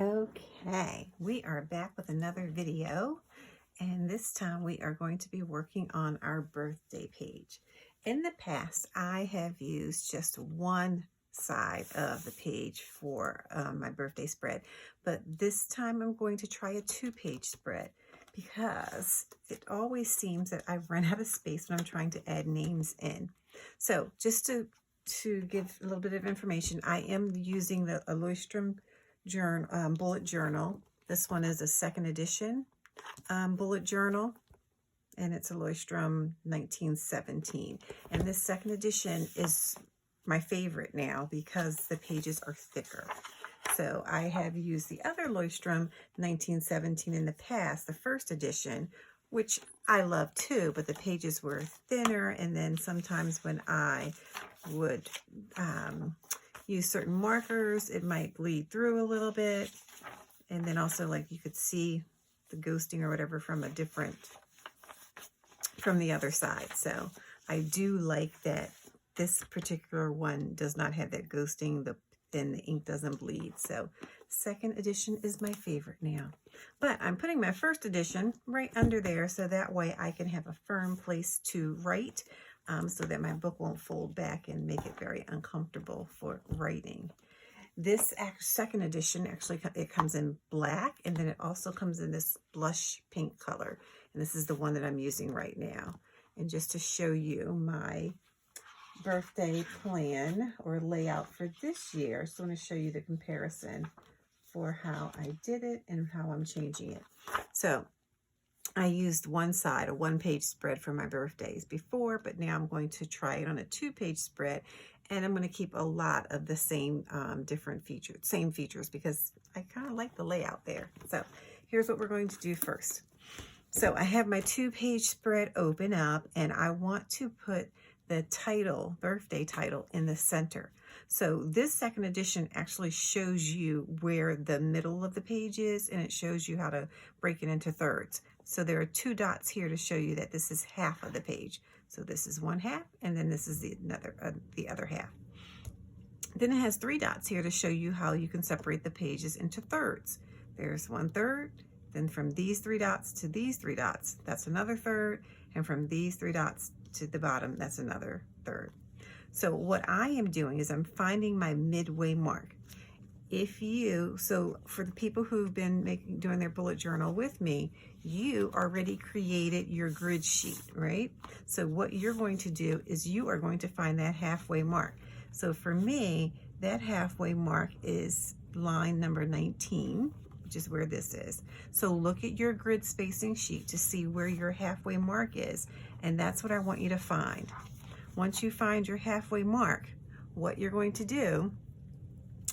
Okay, we are back with another video, and this time we are going to be working on our birthday page. In the past, I have used just one side of the page for my birthday spread, but this time I'm going to try a two-page spread because it always seems that I run out of space when I'm trying to add names in. So just to give a little bit of information, I am using the Leuchtturm bullet journal. This one is a second edition bullet journal, and it's a Leuchtturm 1917. And this second edition is my favorite now because the pages are thicker. So I have used the other Leuchtturm 1917 in the past, the first edition, which I love too, but the pages were thinner, and then sometimes when I would use certain markers, it might bleed through a little bit. And then also, like, you could see the ghosting or whatever from the other side. So I do like that this particular one does not have that ghosting, then the ink doesn't bleed. So second edition is my favorite now. But I'm putting my first edition right under there so that way I can have a firm place to write, so that my book won't fold back and make it very uncomfortable for writing. This second edition, actually, it comes in black, and then it also comes in this blush pink color. And this is the one that I'm using right now. And just to show you my birthday plan or layout for this year, I just want to show you the comparison for how I did it and how I'm changing it. So I used one side, a one-page spread for my birthdays before, but now I'm going to try it on a two-page spread, and I'm going to keep a lot of the same same features because I kind of like the layout there. So here's what we're going to do first. So I have my two-page spread open up, and I want to put the title, birthday title, in the center. So this second edition actually shows you where the middle of the page is, and it shows you how to break it into thirds. So there are two dots here to show you that this is half of the page. So this is one half, and then this is the other half. Then it has three dots here to show you how you can separate the pages into thirds. There's one third, then from these three dots to these three dots, that's another third, and from these three dots to the bottom, that's another third. So what I am doing is I'm finding my midway mark. So for the people who've been doing their bullet journal with me, you already created your grid sheet, right? So what you're going to do is you are going to find that halfway mark. So for me, that halfway mark is line number 19, which is where this is. So look at your grid spacing sheet to see where your halfway mark is, and that's what I want you to find. Once you find your halfway mark, what you're going to do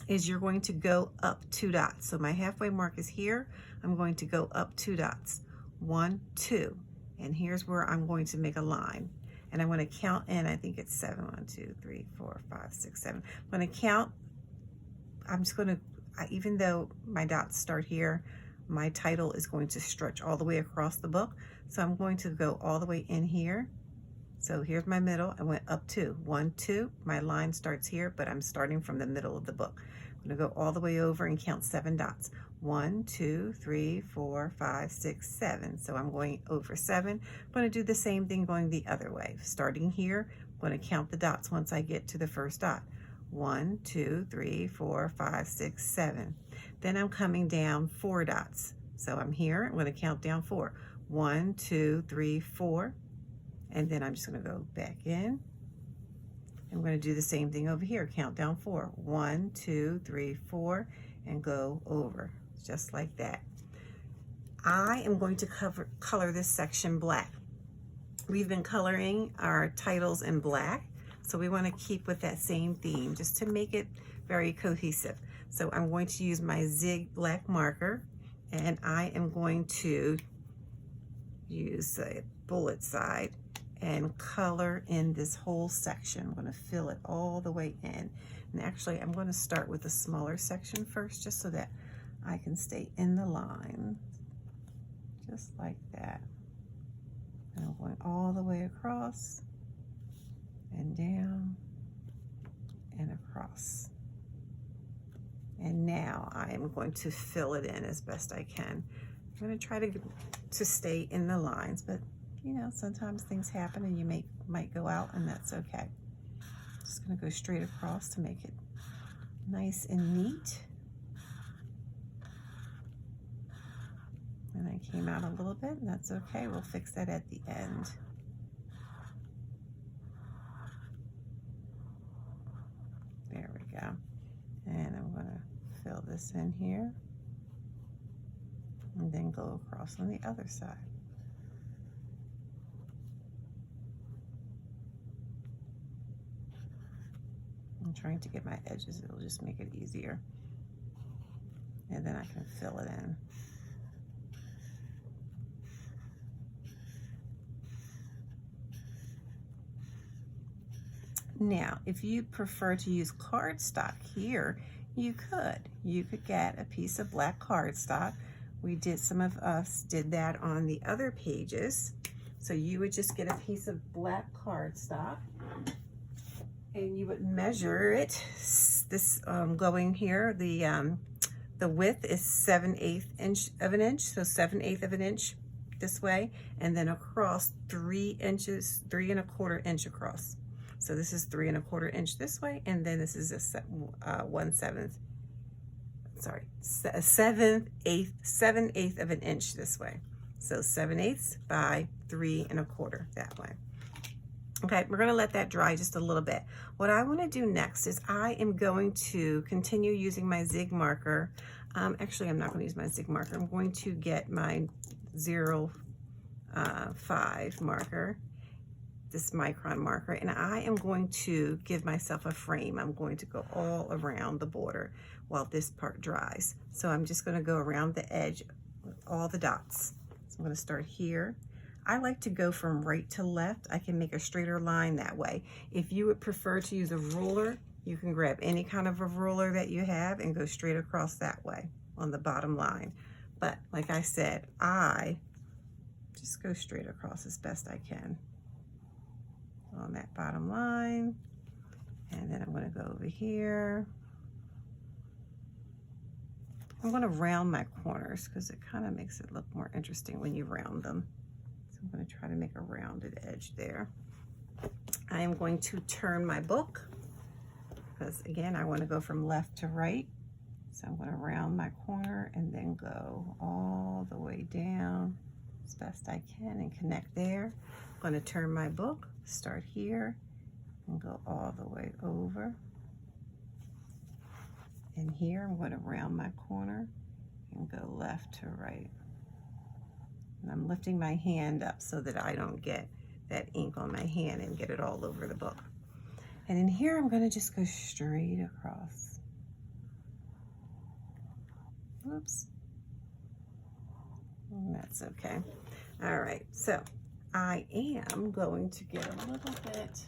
is you're going to go up two dots. So my halfway mark is here. I'm going to go up two dots. 1, 2. And here's where I'm going to make a line. And I'm going to count in, I think it's 7. 1, 2, 3, 4, 5, 6, 7. I'm going to count. I'm just going to, even though my dots start here, my title is going to stretch all the way across the book. So I'm going to go all the way in here. So here's my middle. I went up 2. 1, 2. My line starts here, but I'm starting from the middle of the book. I'm going to go all the way over and count 7 dots. 1, 2, 3, 4, 5, 6, 7. So I'm going over 7. I'm going to do the same thing going the other way. Starting here, I'm going to count the dots once I get to the first dot. 1, 2, 3, 4, 5, 6, 7. Then I'm coming down 4 dots. So I'm here. I'm going to count down 4. 1, 2, 3, 4. And then I'm just going to go back in. I'm going to do the same thing over here. Count down 4. 1, 2, 3, 4, and go over. Just like that. I am going to color this section black. We've been coloring our titles in black, so we want to keep with that same theme just to make it very cohesive. So I'm going to use my Zig black marker, and I am going to use the bullet side and color in this whole section. I'm going to fill it all the way in. And actually, I'm going to start with the smaller section first, just so that I can stay in the line, just like that. And I'm going all the way across and down and across. And now I am going to fill it in as best I can. I'm going to try to stay in the lines, but you know, sometimes things happen and you might go out, and that's okay. Just going to go straight across to make it nice and neat. And I came out a little bit, and that's okay. We'll fix that at the end. There we go. And I'm going to fill this in here and then go across on the other side. I'm trying to get my edges, it'll just make it easier. And then I can fill it in. Now, if you prefer to use cardstock here, you could get a piece of black cardstock. Some of us did that on the other pages. So you would just get a piece of black cardstock and you would measure it. This going here, the width is 7/8 of an inch, so 7/8 of an inch this way, and then across 3 inches, 3 1/4 inch across. So this is 3 1/4 inch this way, and then this is a 7/8 of an inch this way. So 7/8 by 3 1/4 that way. Okay, we're gonna let that dry just a little bit. What I wanna do next is I am going to continue using my zig marker. Actually, I'm not gonna use my zig marker. I'm going to get my 0.5 marker, this micron marker, and I am going to give myself a frame. I'm going to go all around the border while this part dries. So I'm just going to go around the edge with all the dots. So I'm going to start here. I like to go from right to left. I can make a straighter line that way. If you would prefer to use a ruler, you can grab any kind of a ruler that you have and go straight across that way on the bottom line. But like I said, I just go straight across as best I can on that bottom line. And then I'm going to go over here. I'm going to round my corners because it kind of makes it look more interesting when you round them. So I'm going to try to make a rounded edge there. I am going to turn my book because again, I want to go from left to right. So I'm going to round my corner and then go all the way down as best I can and connect there. I'm going to turn my book, start here and go all the way over. And here I'm going to round my corner and go left to right. And I'm lifting my hand up so that I don't get that ink on my hand and get it all over the book. And in here I'm going to just go straight across. Oops. And that's okay. All right, so I am going to get a little bit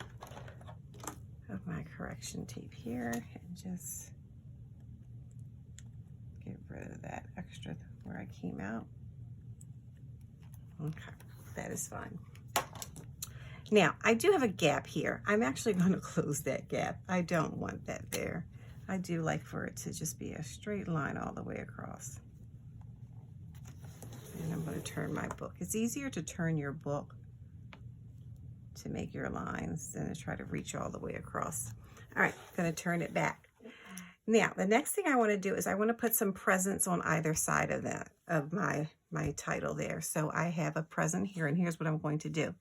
of my correction tape here and just get rid of that extra where I came out. Okay, that is fine. Now, I do have a gap here. I'm actually going to close that gap. I don't want that there. I do like for it to just be a straight line all the way across. And I'm going to turn my book. It's easier to turn your book to make your lines than to try to reach all the way across. All right, I'm going to turn it back. Now, the next thing I want to do is I want to put some presents on either side of that, of my title there. So I have a present here, and here's what I'm going to do.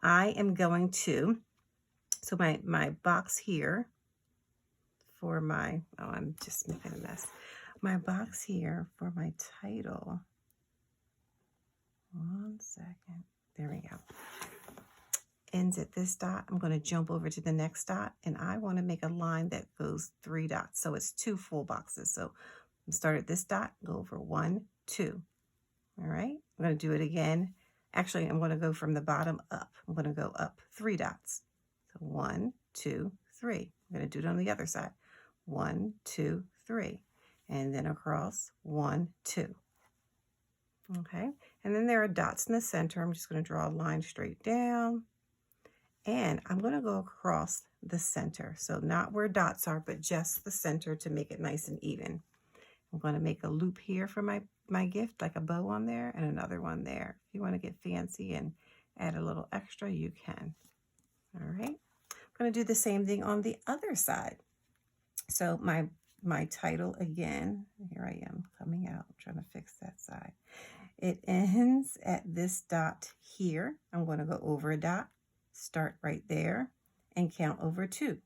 I am going to, so my box here for my, oh, I'm just making a mess. My box here for my title. One second. There we go. Ends at this dot. I'm going to jump over to the next dot, and I want to make a line that goes 3 dots. So it's 2 full boxes. So I'm start at this dot, go over 1, 2. All right. I'm going to do it again. Actually, I'm going to go from the bottom up. I'm going to go up 3 dots. So 1, 2, 3. I'm going to do it on the other side. 1, 2, 3. And then across 1, 2. Okay. And then there are dots in the center. I'm just going to draw a line straight down. And I'm going to go across the center. So not where dots are, but just the center to make it nice and even. I'm going to make a loop here for my gift, like a bow on there, and another one there. If you want to get fancy and add a little extra, you can. All right. I'm going to do the same thing on the other side. So my title again, here I am coming out. I'm trying to fix that side. It ends at this dot here. I'm going to go over a dot, start right there, and count over 2.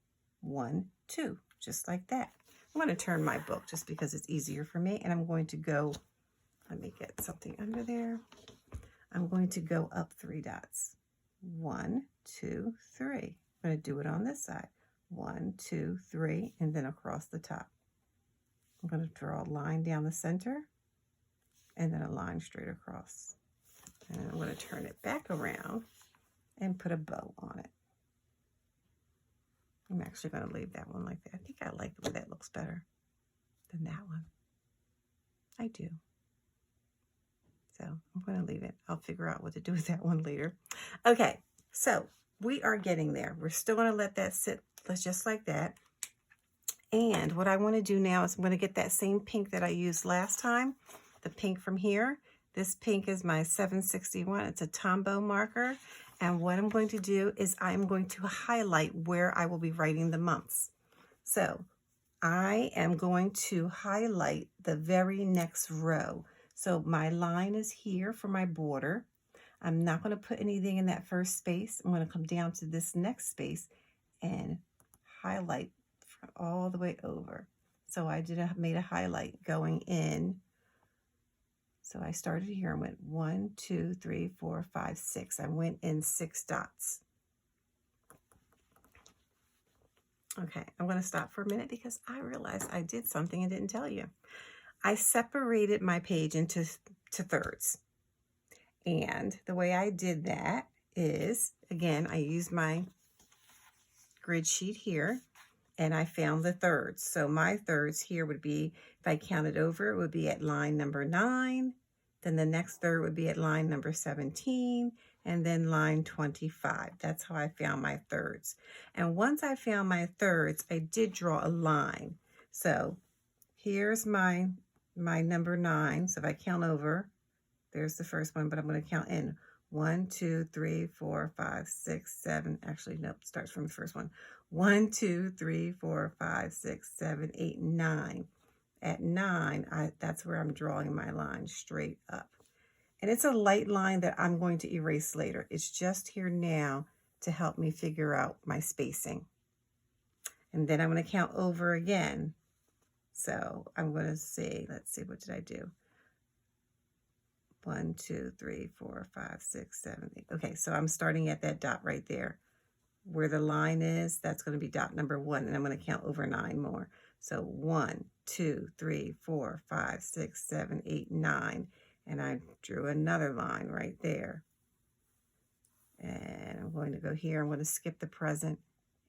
1, 2, just like that. I'm going to turn my book just because it's easier for me, and I'm going to go, let me get something under there. I'm going to go up 3 dots. 1, 2, 3. I'm going to do it on this side. 1, 2, 3, and then across the top. I'm going to draw a line down the center and then a line straight across. And I'm going to turn it back around and put a bow on it. I'm actually going to leave that one like that. I think I like the way that looks better than that one. I do. So I'm going to leave it. I'll figure out what to do with that one later. Okay, so we are getting there. We're still going to let that sit just like that. And what I want to do now is I'm going to get that same pink that I used last time, the pink from here. This pink is my 761. It's a Tombow marker. And what I'm going to do is I'm going to highlight where I will be writing the months. So I am going to highlight the very next row. So my line is here for my border. I'm not going to put anything in that first space. I'm going to come down to this next space and highlight all the way over. So I made a highlight going in. So I started here and went 1, 2, 3, 4, 5, 6. I went in 6 dots. Okay, I'm going to stop for a minute because I realized I did something and didn't tell you. I separated my page into thirds. And the way I did that is, again, I used my grid sheet here and I found the thirds. So my thirds here would be, if I counted over, it would be at line number 9. Then the next third would be at line number 17, and then line 25. That's how I found my thirds. And once I found my thirds, I did draw a line. So here's my number 9. So if I count over, there's the first one, but I'm going to count in 1, 2, 3, 4, 5, 6, 7. Actually, nope, starts from the first one. 1, 2, 3, 4, 5, 6, 7, 8, 9. At 9, that's where I'm drawing my line straight up. And it's a light line that I'm going to erase later. It's just here now to help me figure out my spacing. And then I'm going to count over again. So I'm going to see, let's see, what did I do? 1, 2, 3, 4, 5, 6, 7, 8. Okay, so I'm starting at that dot right there. Where the line is, that's going to be dot number 1, and I'm going to count over 9 more. So 1, 2, 3, 4, 5, 6, 7, 8, 9. And I drew another line right there. And I'm going to go here. I'm going to skip the present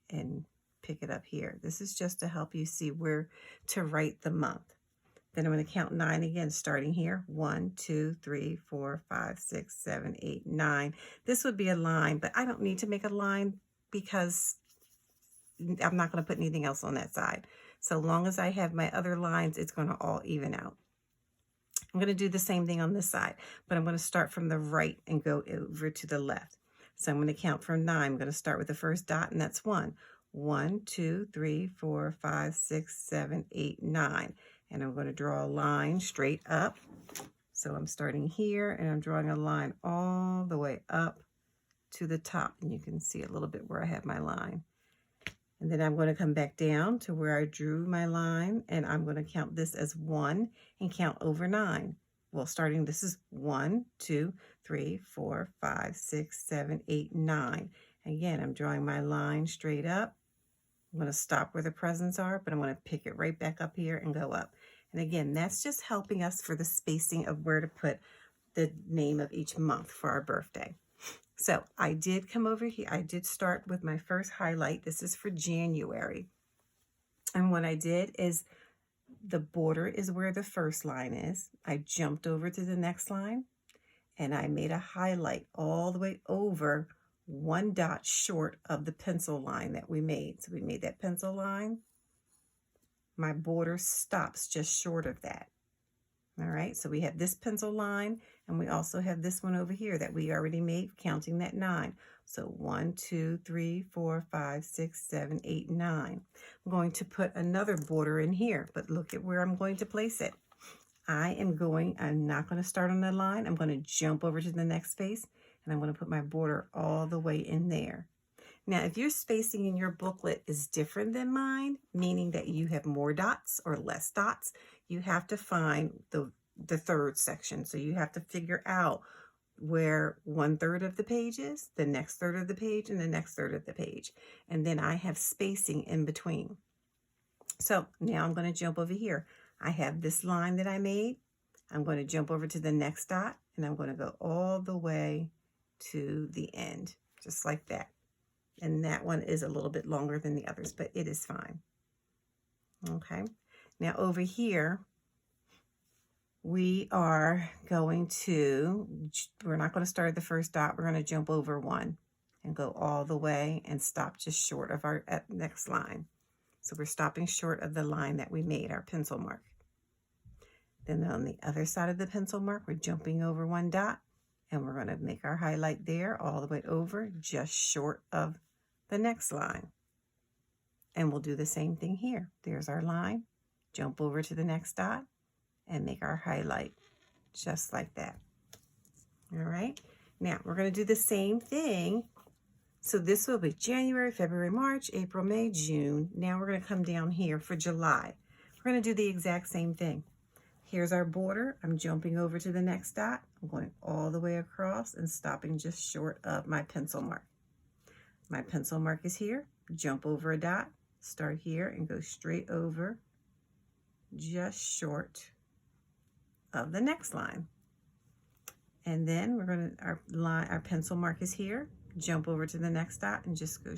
and pick it up here. This is just to help you see where to write the month. Then I'm going to count 9 again, starting here. 1, 2, 3, 4, 5, 6, 7, 8, 9. This would be a line, but I don't need to make a line because I'm not going to put anything else on that side. So long as I have my other lines, it's going to all even out. I'm going to do the same thing on this side, but I'm going to start from the right and go over to the left. So I'm going to count from 9. I'm going to start with the first dot, and that's 1. 1, 2, 3, 4, 5, 6, 7, 8, 9. And I'm going to draw a line straight up. So I'm starting here, and I'm drawing a line all the way up to the top. And you can see a little bit where I have my line. And then I'm going to come back down to where I drew my line, and I'm going to count this as 1 and count over 9. Well, starting, this is 1, 2, 3, 4, 5, 6, 7, 8, 9. Again, I'm drawing my line straight up. I'm going to stop where the presents are, but I'm going to pick it right back up here and go up. And again, that's just helping us for the spacing of where to put the name of each month for our birthday. So I did come over here. I did start with my first highlight. This is for January. And what I did is the border is where the first line is. I jumped over to the next line and I made a highlight all the way over 1 dot short of the pencil line that we made. So we made that pencil line. My border stops just short of that. All right, so we have this pencil line, and we also have this one over here that we already made, counting that 9. So 1, 2, 3, 4, 5, 6, 7, 8, 9. I'm going to put another border in here, but look at where I'm going to place it. I'm not going to start on the line. I'm going to jump over to the next space, and I'm going to put my border all the way in there. Now, if your spacing in your booklet is different than mine, meaning that you have more dots or less dots, you have to find the third section. So you have to figure out where 1/3 of the page is, the next third of the page, and the next third of the page. And then I have spacing in between. So now I'm going to jump over here. I have this line that I made. I'm going to jump over to the next dot, and I'm going to go all the way to the end, just like that. And that one is a little bit longer than the others, but it is fine. Okay. Now over here, we're not going to start at the first dot. We're going to jump over 1 and go all the way and stop just short of our next line. So we're stopping short of the line that we made, our pencil mark. Then on the other side of the pencil mark, we're jumping over 1 dot, and we're going to make our highlight there all the way over, just short of the next line. And we'll do the same thing here. There's our line, jump over to the next dot, and make our highlight just like that. All right, now we're going to do the same thing. So this will be January, February, March, April, May, June. Now we're going to come down here for July. We're going to do the exact same thing. Here's our border. I'm jumping over to the next dot. I'm going all the way across and stopping just short of my pencil mark. My pencil mark is here. Jump over a dot, start here, and go straight over just short of the next line. And then our pencil mark is here. Jump over to the next dot and just go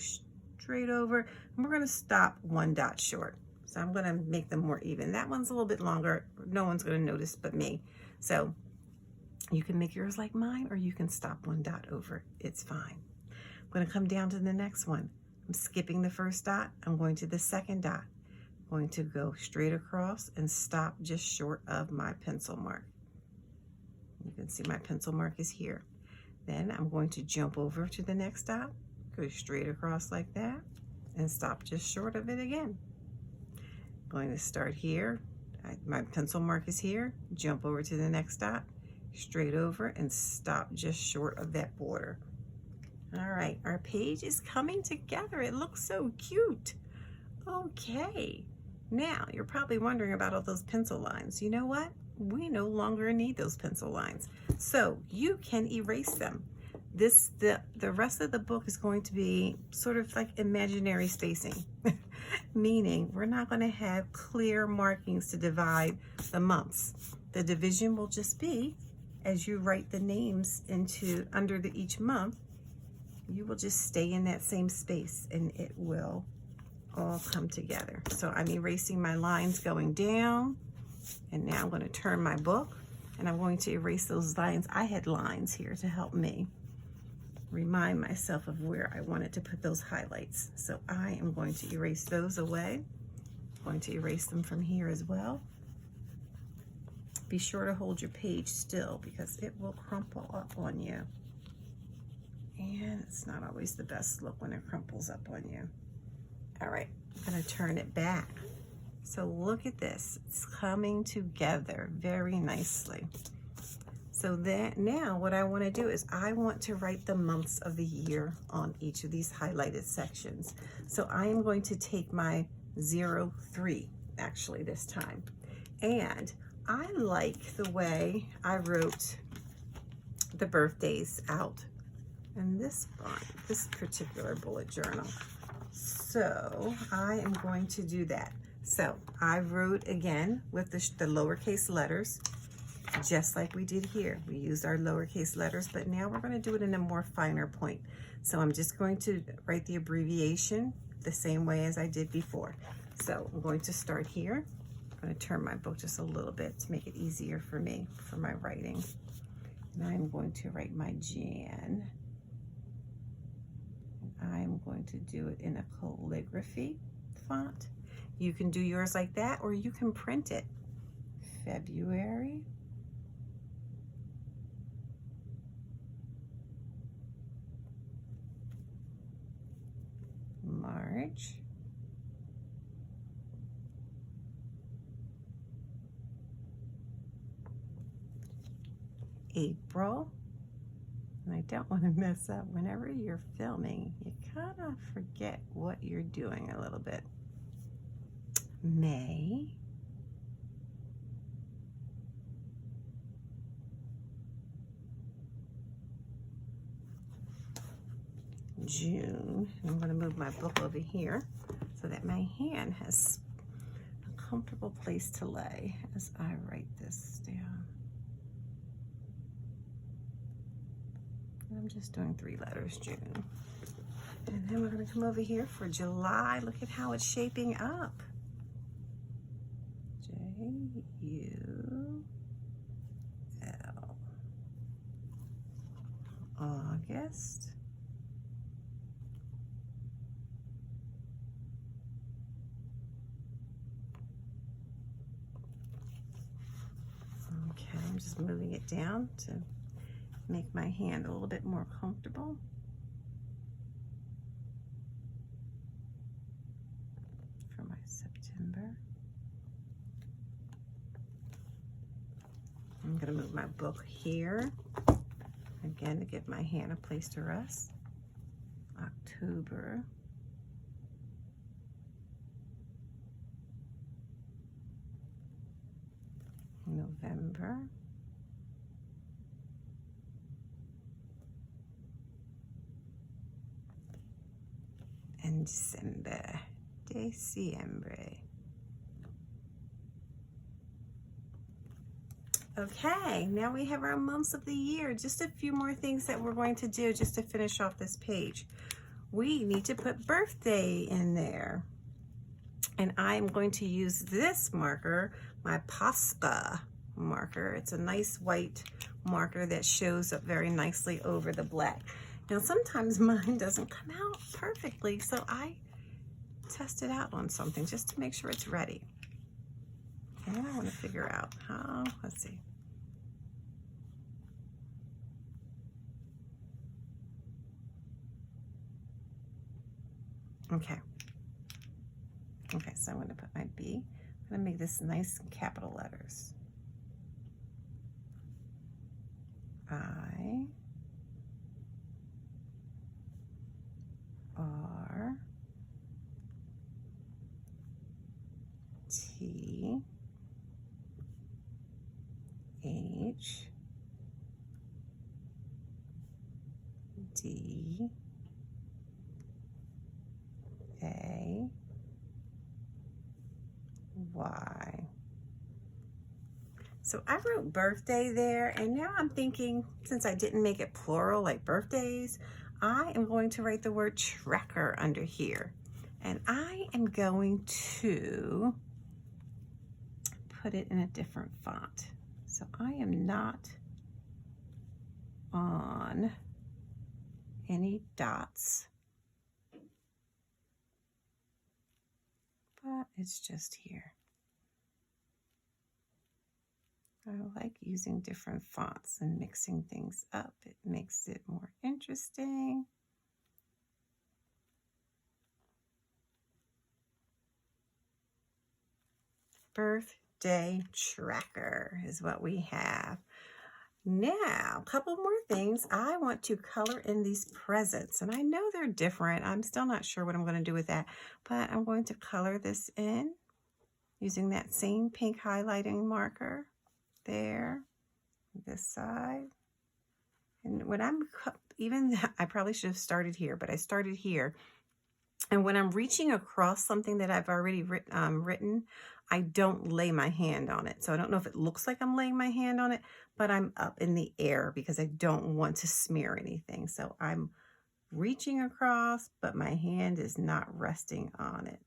straight over. And we're going to stop 1 dot short. So I'm going to make them more even. That one's a little bit longer. No one's going to notice but me. So you can make yours like mine, or you can stop 1 dot over. It's fine. I'm going to come down to the next one. I'm skipping the first dot. I'm going to the second dot. I'm going to go straight across and stop just short of my pencil mark. You can see my pencil mark is here. Then I'm going to jump over to the next dot, go straight across like that, and stop just short of it again. I'm going to start here. My pencil mark is here. Jump over to the next dot, straight over, and stop just short of that border. All right, our page is coming together. It looks so cute. Okay, now you're probably wondering about all those pencil lines. You know what? We no longer need those pencil lines. So you can erase them. The rest of the book is going to be sort of like imaginary spacing, meaning we're not going to have clear markings to divide the months. The division will just be as you write the names under each month. You will just stay in that same space and it will all come together. So I'm erasing my lines going down, and now I'm going to turn my book and I'm going to erase those lines. I had lines here to help me remind myself of where I wanted to put those highlights. So I am going to erase those away. I'm going to erase them from here as well. Be sure to hold your page still because it will crumple up on you. And it's not always the best look when it crumples up on you. All right, I'm gonna turn it back. So look at this, it's coming together very nicely. So now what I wanna do is I want to write the months of the year on each of these highlighted sections. So I am going to take my 03 actually this time. And I like the way I wrote the birthdays out in this particular bullet journal. So I am going to do that. So I wrote again with the lowercase letters, just like we did here. We used our lowercase letters, but now we're going to do it in a more finer point. So I'm just going to write the abbreviation the same way as I did before. So I'm going to start here. I'm going to turn my book just a little bit to make it easier for me for my writing. And I'm going to write my Jan. I'm going to do it in a calligraphy font. You can do yours like that, or you can print it. February. March. April. And I don't want to mess up. Whenever you're filming, you kind of forget what you're doing a little bit. May. June. And I'm going to move my book over here so that my hand has a comfortable place to lay as I write this down. I'm just doing 3 letters, June. And then we're going to come over here for July. Look at how it's shaping up. J-U-L. August. Okay, I'm just moving it down to make my hand a little bit more comfortable. For my September. I'm going to move my book here, again, to give my hand a place to rest. October. November. And December. Okay, now we have our months of the year. Just a few more things that we're going to do just to finish off this page. We need to put birthday in there. And I'm going to use this marker, my Posca marker. It's a nice white marker that shows up very nicely over the black. Now sometimes mine doesn't come out perfectly, so I test it out on something just to make sure it's ready. And I want to figure out how, let's see. Okay. Okay, so I'm going to put my B. I'm going to make this nice in capital letters. I, R, T, H, D, A, Y. So I wrote birthday there, and now I'm thinking, since I didn't make it plural like birthdays, I am going to write the word tracker under here. And I am going to put it in a different font. So I am not on any dots, but it's just here. I like using different fonts and mixing things up. It makes it more interesting. Birthday tracker is what we have. Now, a couple more things. I want to color in these presents, and I know they're different. I'm still not sure what I'm going to do with that, but I'm going to color this in using that same pink highlighting marker there, this side. And when I probably should have started here, but I started here. And when I'm reaching across something that I've already written, I don't lay my hand on it. So I don't know if it looks like I'm laying my hand on it, but I'm up in the air because I don't want to smear anything. So I'm reaching across, but my hand is not resting on it.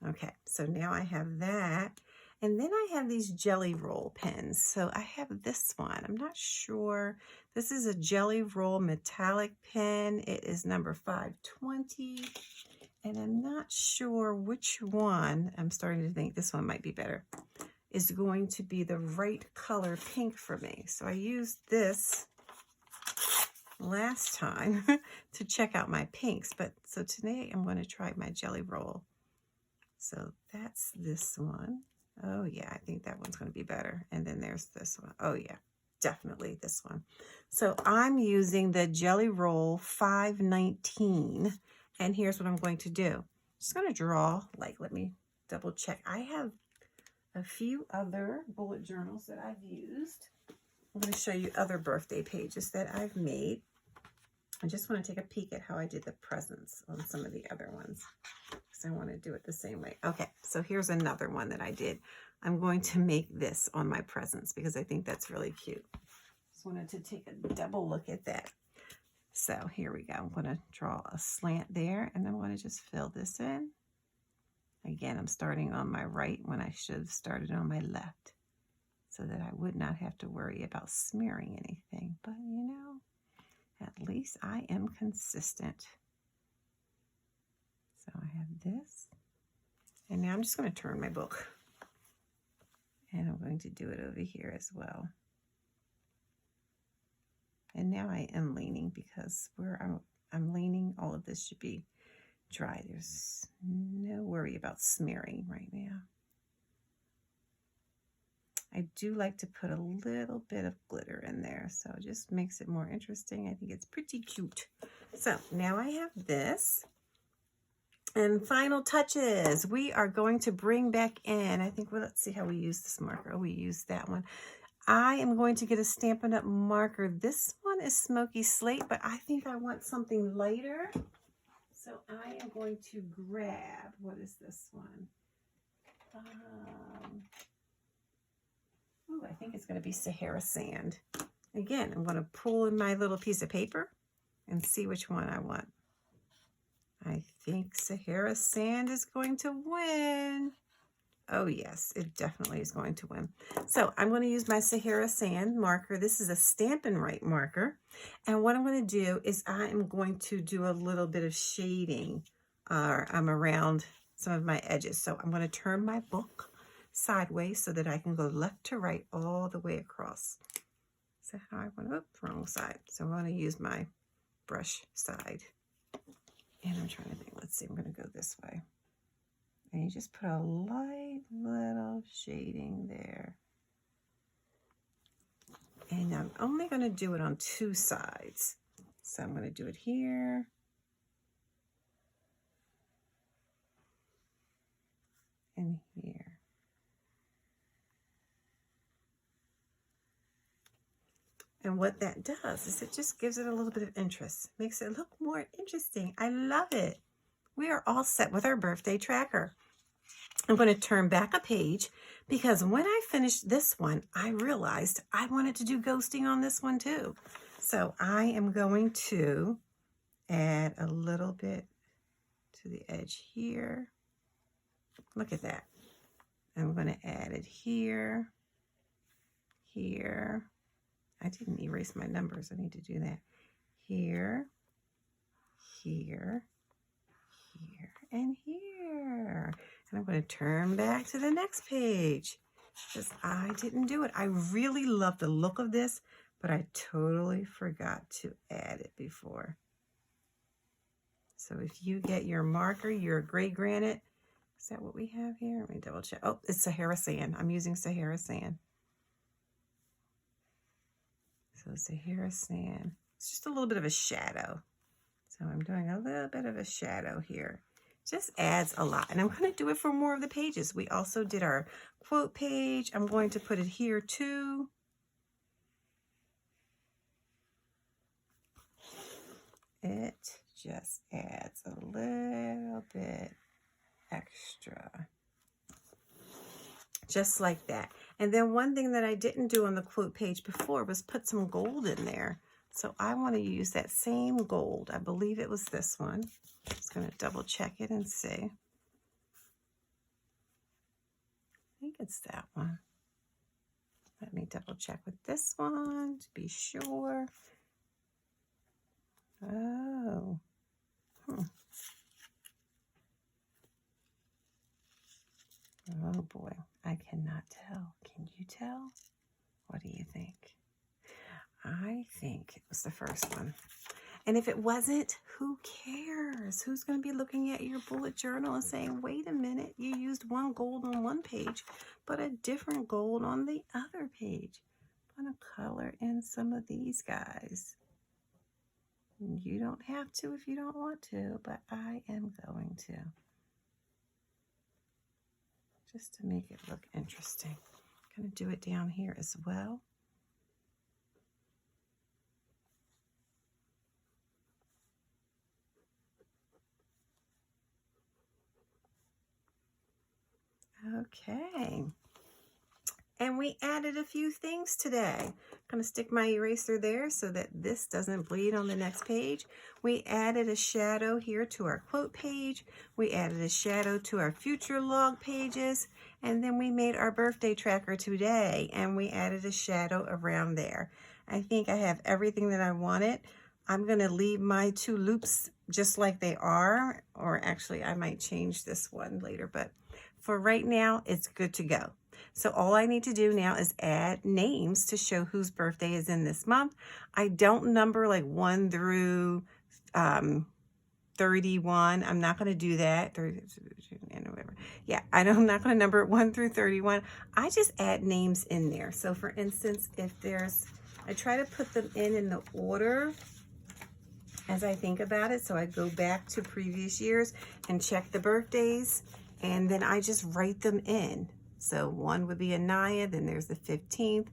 Okay, so now I have that. And then I have these jelly roll pens. So I have this one. I'm not sure. This is a jelly roll metallic pen. It is number 520. And I'm not sure which one, I'm starting to think this one might be better, is going to be the right color pink for me. So I used this last time to check out my pinks. But so today I'm going to try my jelly roll. So that's this one. Oh yeah, I think that one's going to be better. And then there's this one. Oh yeah, definitely this one. So I'm using the Jelly Roll 519. And here's what I'm going to do. I'm just going to draw, like, let me double check. I have a few other bullet journals that I've used. I'm going to show you other birthday pages that I've made. I just want to take a peek at how I did the presents on some of the other ones, because I want to do it the same way. Okay, so here's another one that I did. I'm going to make this on my presents because I think that's really cute. Just wanted to take a double look at that. So here we go. I'm going to draw a slant there, and I'm going to just fill this in. Again, I'm starting on my right when I should have started on my left, so that I would not have to worry about smearing anything. But you know, at least I am consistent. So I have this. And now I'm just going to turn my book. And I'm going to do it over here as well. And now I am leaning, because where I'm leaning, all of this should be dry. There's no worry about smearing right now. I do like to put a little bit of glitter in there, so it just makes it more interesting. I think it's pretty cute. So now I have this. And final touches. We are going to bring back in, I think, well, let's see how we use this marker. Oh, we used that one. I am going to get a Stampin' Up marker. This one is Smoky Slate, but I think I want something lighter. So I am going to grab, what is this one? Ooh, I think it's going to be Sahara Sand. Again, I'm going to pull in my little piece of paper and see which one I want. I think Sahara Sand is going to win. Oh yes, it definitely is going to win. So I'm going to use my Sahara Sand marker. This is a Stampin' Right marker. And what I'm going to do is I am going to do a little bit of shading around some of my edges. So I'm going to turn my book sideways so that I can go left to right all the way across. So how I want to, oops, wrong side. So I'm going to use my brush side. And I'm trying to think, let's see, I'm going to go this way. And you just put a light little shading there. And I'm only going to do it on two sides. So I'm going to do it here. And here. And what that does is it just gives it a little bit of interest. Makes it look more interesting. I love it. We are all set with our birthday tracker. I'm going to turn back a page because when I finished this one, I realized I wanted to do ghosting on this one too. So I am going to add a little bit to the edge here. Look at that. I'm going to add it here, here. I didn't erase my numbers. I need to do that. Here, here, here, and here. And I'm going to turn back to the next page because I didn't do it. I really love the look of this, but I totally forgot to add it before. So if you get your marker, your gray granite, is that what we have here? Let me double check. Oh, it's Sahara Sand. I'm using Sahara Sand. So Sahara Sand. It's just a little bit of a shadow. So I'm doing a little bit of a shadow here. Just adds a lot. And I'm going to do it for more of the pages. We also did our quote page. I'm going to put it here too. It just adds a little bit extra. Just like that. And then one thing that I didn't do on the quote page before was put some gold in there. So I want to use that same gold. I believe it was this one. Just going to double check it and see. I think it's that one. Let me double check with this one to be sure. Oh. Oh boy, I cannot tell. Can you tell? What do you think? I think it was the first one. And if it wasn't, who cares? Who's going to be looking at your bullet journal and saying, wait a minute, you used one gold on one page, but a different gold on the other page. I'm going to color in some of these guys. You don't have to if you don't want to, but I am going to. Just to make it look interesting. I'm going to do it down here as well. Okay, and we added a few things today. I'm going to stick my eraser there so that this doesn't bleed on the next page. We added a shadow here to our quote page. We added a shadow to our future log pages. And then we made our birthday tracker today, and we added a shadow around there. I think I have everything that I wanted. I'm going to leave my 2 loops just like they are, or actually I might change this one later, but for right now, it's good to go. So all I need to do now is add names to show whose birthday is in this month. I don't number like 1 through 31. I'm not going to do that. 30, whatever. Yeah, I'm not going to number it 1 through 31. I just add names in there. So for instance, if there's, I try to put them in the order as I think about it. So I go back to previous years and check the birthdays. And then I just write them in. So 1 would be Anaya, then there's the 15th,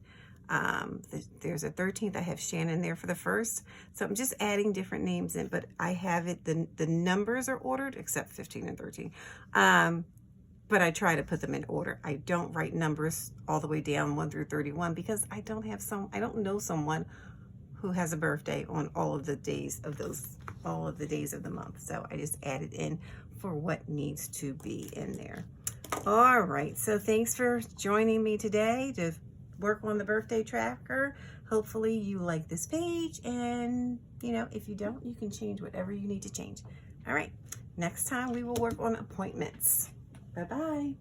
there's a 13th. I have Shannon there for the 1st. So I'm just adding different names in, but I have it, the numbers are ordered except 15 and 13. But I try to put them in order. I don't write numbers all the way down 1 through 31 because I don't know someone who has a birthday on all of the days of the month. So I just add it in for what needs to be in there. All right, so thanks for joining me today to work on the birthday tracker. Hopefully you like this page, and if you don't, you can change whatever you need to change. All right, next time we will work on appointments. Bye-bye.